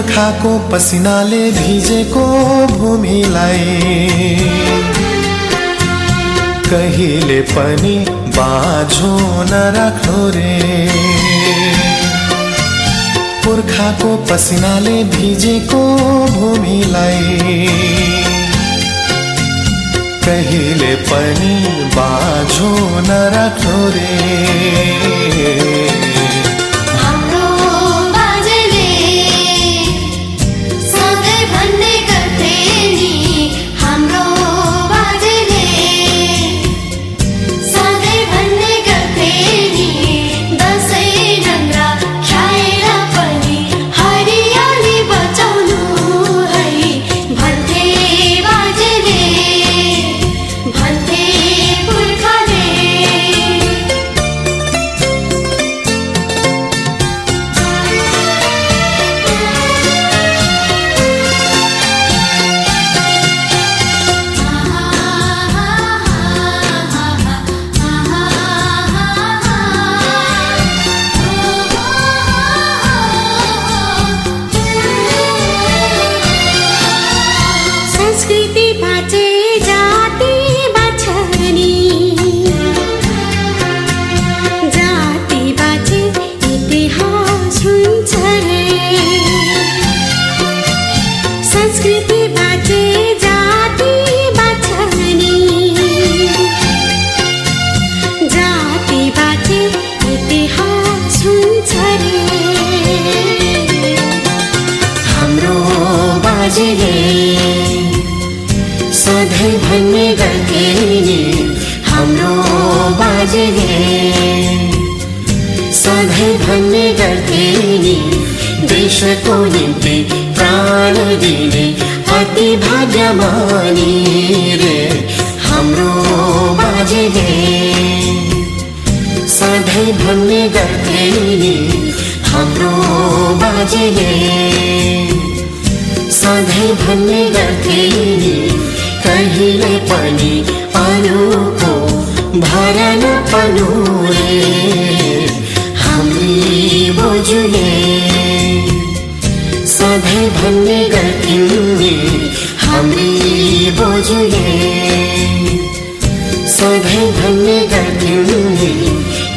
पुर्खाको पसिनाले भिजेको भूमिलाई कहिले पनि बाझो नराख्नु रे। पुर्खाको पसिनाले भिजेको भूमिलाई कहिले पनि बाझो नराख्नु रे। सधैँ भन्ने गर्थे नि हाम्रो बाजेले, सधैँ भन्ने गर्थे नि देशको निम्ति प्राण दिने अति भाग्यमानी रे हाम्रो बाजेले। सधैँ भन्ने गर्थे नि हाम्रो बाजेले, सधैँ भन्ने गर्थे नि कहिले पनि अरूको भर नपर्नु रे हाम्री बोजूले। सधैँ भन्ने गर्थिन् नि हाम्री बोजूले, सधैँ भन्ने गर्थिन् नि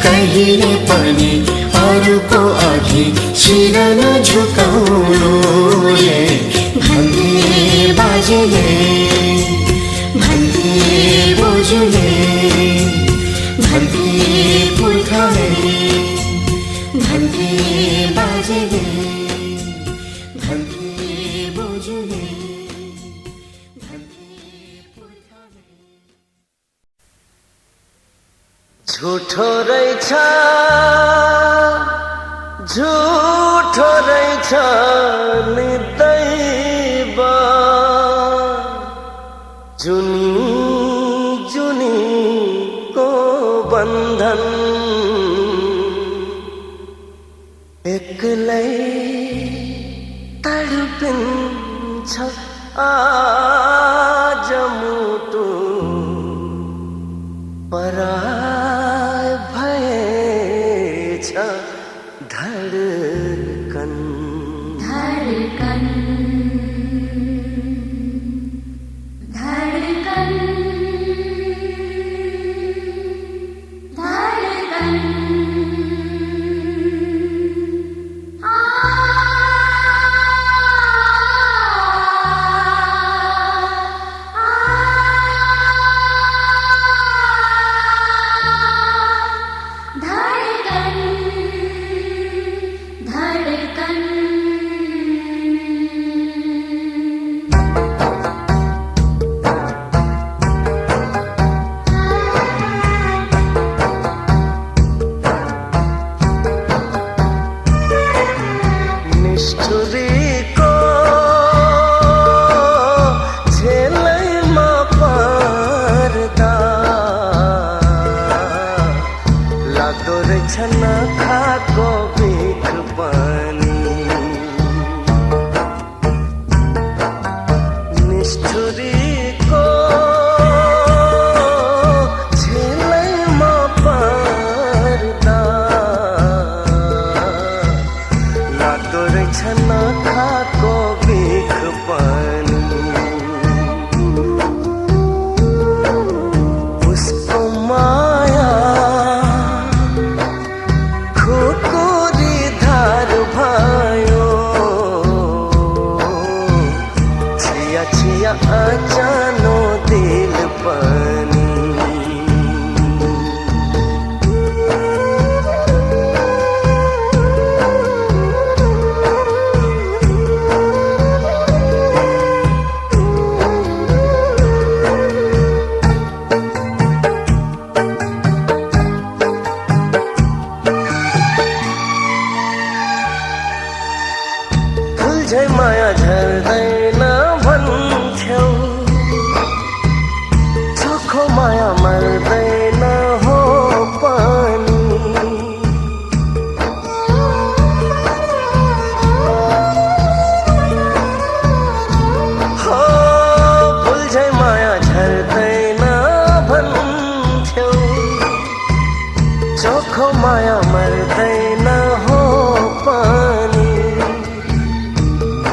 कहिले पनि अरूको अघि शिर नझुकाउनु रे भन्थे बाजेले, भन्थे बोजूले, भन्थे पुर्खाले, भन्थे बाजेले, भन्थे बोजूले, भन्थे पुर्खाले। झूठो रहेछ, झूठो रहेछ नि दैव, जुनी जुनीको बन्धन एक्लै तडपिन्छ आज मुटु पराय भएछ धडकन, धडकन, धडकन, धडकन। छन खाको छिया अचानो दिल पानी फुल झै माया झर्दैन